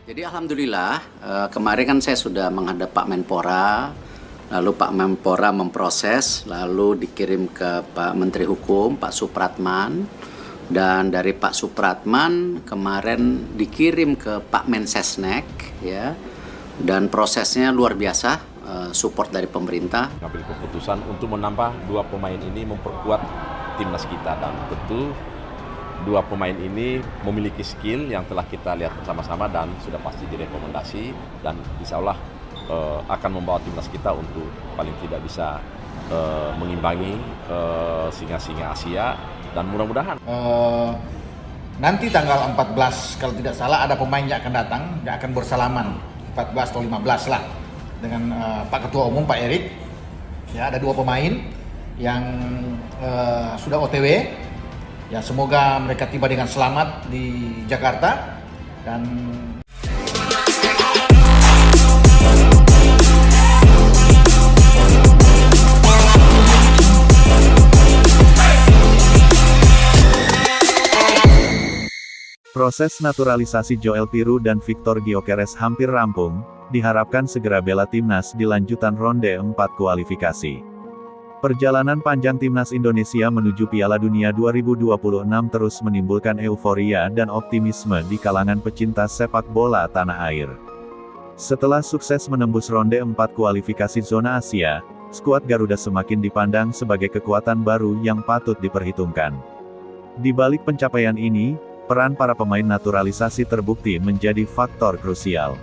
Jadi alhamdulillah kemarin kan saya sudah menghadap Pak Menpora, lalu Pak Menpora memproses, lalu dikirim ke Pak Menteri Hukum, Pak Supratman, dan dari Pak Supratman kemarin dikirim ke Pak Mensesnek, ya, dan prosesnya luar biasa, support dari pemerintah. Mengambil keputusan untuk menambah dua pemain ini memperkuat timnas kita, dan tentu dua pemain ini memiliki skill yang telah kita lihat bersama-sama dan sudah pasti direkomendasi, dan insya Allah akan membawa timnas kita untuk paling tidak bisa mengimbangi singa-singa Asia, dan mudah-mudahan nanti tanggal 14 kalau tidak salah ada pemain yang akan datang, yang akan bersalaman 14 atau 15 lah dengan Pak Ketua Umum Pak Erik. Ya, ada dua pemain yang sudah OTW. Ya, semoga mereka tiba dengan selamat di Jakarta. Dan proses naturalisasi Joel Piru dan Victor Gyökeres hampir rampung, diharapkan segera bela timnas di lanjutan ronde 4 kualifikasi. Perjalanan panjang timnas Indonesia menuju Piala Dunia 2026 terus menimbulkan euforia dan optimisme di kalangan pecinta sepak bola tanah air. Setelah sukses menembus ronde 4 kualifikasi zona Asia, skuad Garuda semakin dipandang sebagai kekuatan baru yang patut diperhitungkan. Di balik pencapaian ini, peran para pemain naturalisasi terbukti menjadi faktor krusial.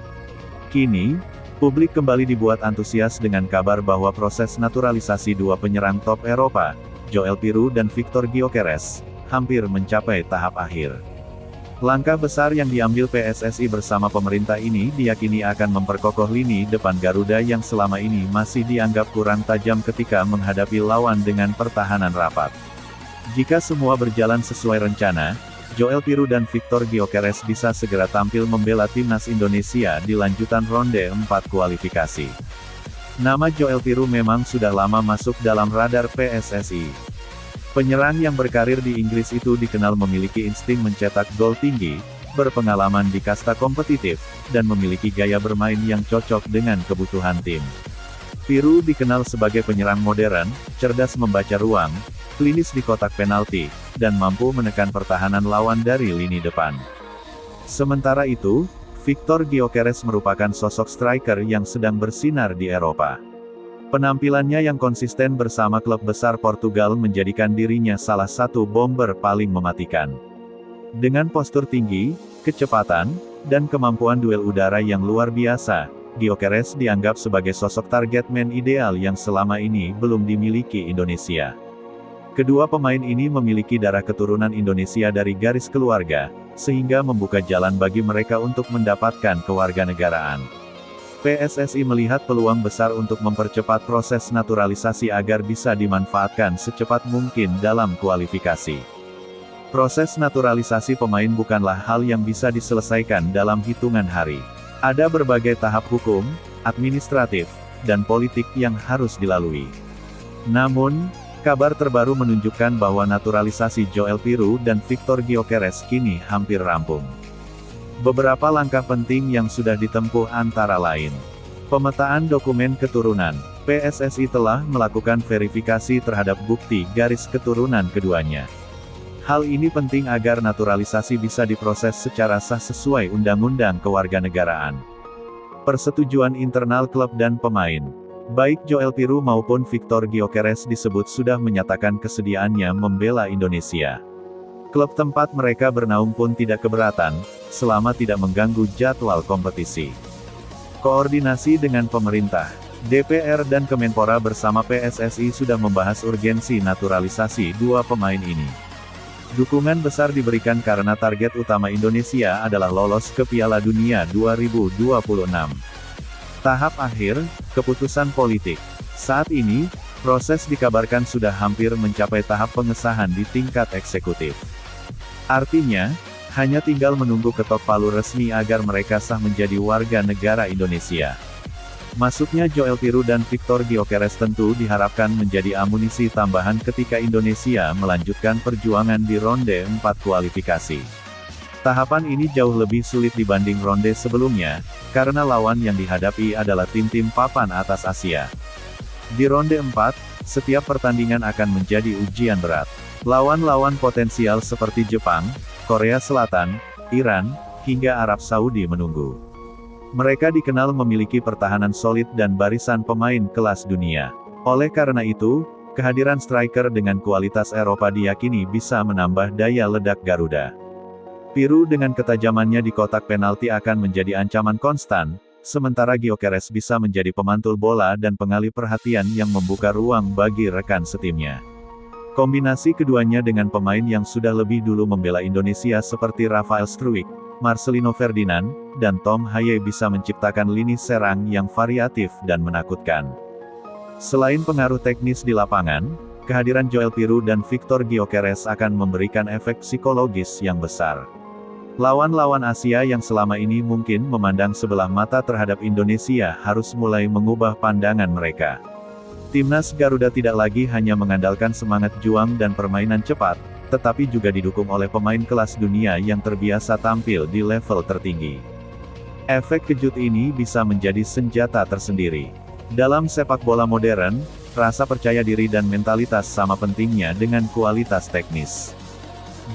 Kini, publik kembali dibuat antusias dengan kabar bahwa proses naturalisasi dua penyerang top Eropa, Joel Piru dan Victor Gyökeres, hampir mencapai tahap akhir. Langkah besar yang diambil PSSI bersama pemerintah ini diyakini akan memperkokoh lini depan Garuda yang selama ini masih dianggap kurang tajam ketika menghadapi lawan dengan pertahanan rapat. Jika semua berjalan sesuai rencana, Joel Piru dan Victor Gyökeres bisa segera tampil membela timnas Indonesia di lanjutan ronde 4 kualifikasi. Nama Joel Piru memang sudah lama masuk dalam radar PSSI. Penyerang yang berkarir di Inggris itu dikenal memiliki insting mencetak gol tinggi, berpengalaman di kasta kompetitif, dan memiliki gaya bermain yang cocok dengan kebutuhan tim. Piru dikenal sebagai penyerang modern, cerdas membaca ruang, klinis di kotak penalti, dan mampu menekan pertahanan lawan dari lini depan. Sementara itu, Victor Gyökeres merupakan sosok striker yang sedang bersinar di Eropa. Penampilannya yang konsisten bersama klub besar Portugal menjadikan dirinya salah satu bomber paling mematikan. Dengan postur tinggi, kecepatan, dan kemampuan duel udara yang luar biasa, Gyökeres dianggap sebagai sosok target man ideal yang selama ini belum dimiliki Indonesia. Kedua pemain ini memiliki darah keturunan Indonesia dari garis keluarga, sehingga membuka jalan bagi mereka untuk mendapatkan kewarganegaraan. PSSI melihat peluang besar untuk mempercepat proses naturalisasi agar bisa dimanfaatkan secepat mungkin dalam kualifikasi. Proses naturalisasi pemain bukanlah hal yang bisa diselesaikan dalam hitungan hari. Ada berbagai tahap hukum, administratif, dan politik yang harus dilalui. Namun, kabar terbaru menunjukkan bahwa naturalisasi Joel Piru dan Victor Gyökeres kini hampir rampung. Beberapa langkah penting yang sudah ditempuh antara lain: pemetaan dokumen keturunan. PSSI telah melakukan verifikasi terhadap bukti garis keturunan keduanya. Hal ini penting agar naturalisasi bisa diproses secara sah sesuai Undang-Undang Kewarganegaraan. Persetujuan internal klub dan pemain. Baik Joel Piru maupun Victor Gyökeres disebut sudah menyatakan kesediaannya membela Indonesia. Klub tempat mereka bernaung pun tidak keberatan, selama tidak mengganggu jadwal kompetisi. Koordinasi dengan pemerintah, DPR dan Kemenpora bersama PSSI sudah membahas urgensi naturalisasi dua pemain ini. Dukungan besar diberikan karena target utama Indonesia adalah lolos ke Piala Dunia 2026. Tahap akhir, keputusan politik. Saat ini, proses dikabarkan sudah hampir mencapai tahap pengesahan di tingkat eksekutif. Artinya, hanya tinggal menunggu ketok palu resmi agar mereka sah menjadi warga negara Indonesia. Masuknya Joel Piru dan Victor Gyökeres tentu diharapkan menjadi amunisi tambahan ketika Indonesia melanjutkan perjuangan di ronde 4 kualifikasi. Tahapan ini jauh lebih sulit dibanding ronde sebelumnya, karena lawan yang dihadapi adalah tim-tim papan atas Asia. Di ronde 4, setiap pertandingan akan menjadi ujian berat. Lawan-lawan potensial seperti Jepang, Korea Selatan, Iran, hingga Arab Saudi menunggu. Mereka dikenal memiliki pertahanan solid dan barisan pemain kelas dunia. Oleh karena itu, kehadiran striker dengan kualitas Eropa diyakini bisa menambah daya ledak Garuda. Peru dengan ketajamannya di kotak penalti akan menjadi ancaman konstan, sementara Gyökeres bisa menjadi pemantul bola dan pengalih perhatian yang membuka ruang bagi rekan setimnya. Kombinasi keduanya dengan pemain yang sudah lebih dulu membela Indonesia seperti Rafael Struijk, Marcelino Ferdinand, dan Tom Haye bisa menciptakan lini serang yang variatif dan menakutkan. Selain pengaruh teknis di lapangan, kehadiran Joel Peru dan Victor Gyökeres akan memberikan efek psikologis yang besar. Lawan-lawan Asia yang selama ini mungkin memandang sebelah mata terhadap Indonesia harus mulai mengubah pandangan mereka. Timnas Garuda tidak lagi hanya mengandalkan semangat juang dan permainan cepat, tetapi juga didukung oleh pemain kelas dunia yang terbiasa tampil di level tertinggi. Efek kejut ini bisa menjadi senjata tersendiri. Dalam sepak bola modern, rasa percaya diri dan mentalitas sama pentingnya dengan kualitas teknis.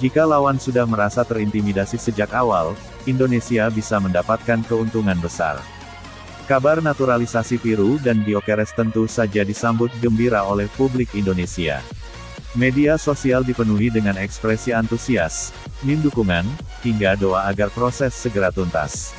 Jika lawan sudah merasa terintimidasi sejak awal, Indonesia bisa mendapatkan keuntungan besar. Kabar naturalisasi Peru dan Gyökeres tentu saja disambut gembira oleh publik Indonesia. Media sosial dipenuhi dengan ekspresi antusias, meme dukungan, hingga doa agar proses segera tuntas.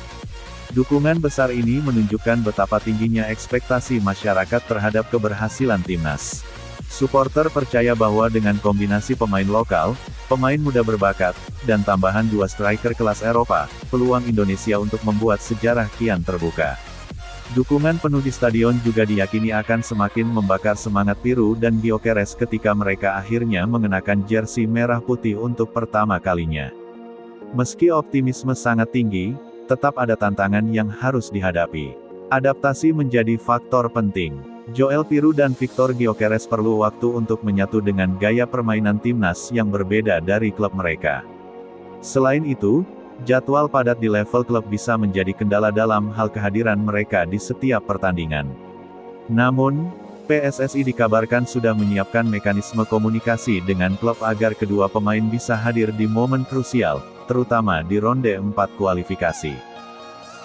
Dukungan besar ini menunjukkan betapa tingginya ekspektasi masyarakat terhadap keberhasilan timnas. Supporter percaya bahwa dengan kombinasi pemain lokal, pemain muda berbakat, dan tambahan 2 striker kelas Eropa, peluang Indonesia untuk membuat sejarah kian terbuka. Dukungan penuh di stadion juga diyakini akan semakin membakar semangat Peru dan Gyökeres ketika mereka akhirnya mengenakan jersey merah putih untuk pertama kalinya. Meski optimisme sangat tinggi, tetap ada tantangan yang harus dihadapi. Adaptasi menjadi faktor penting. Joel Peru dan Victor Gyökeres perlu waktu untuk menyatu dengan gaya permainan timnas yang berbeda dari klub mereka. Selain itu, jadwal padat di level klub bisa menjadi kendala dalam hal kehadiran mereka di setiap pertandingan. Namun, PSSI dikabarkan sudah menyiapkan mekanisme komunikasi dengan klub agar kedua pemain bisa hadir di momen krusial, terutama di ronde 4 kualifikasi.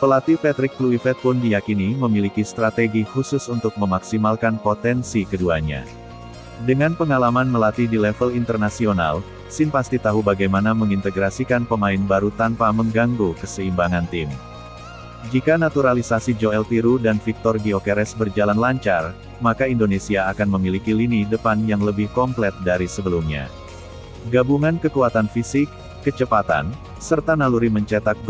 Pelatih Patrick Kluivert pun diyakini memiliki strategi khusus untuk memaksimalkan potensi keduanya. Dengan pengalaman melatih di level internasional, Sin pasti tahu bagaimana mengintegrasikan pemain baru tanpa mengganggu keseimbangan tim. Jika naturalisasi Joel Peru dan Victor Gyökeres berjalan lancar, maka Indonesia akan memiliki lini depan yang lebih komplit dari sebelumnya. Gabungan kekuatan fisik, kecepatan, serta naluri mencetak gol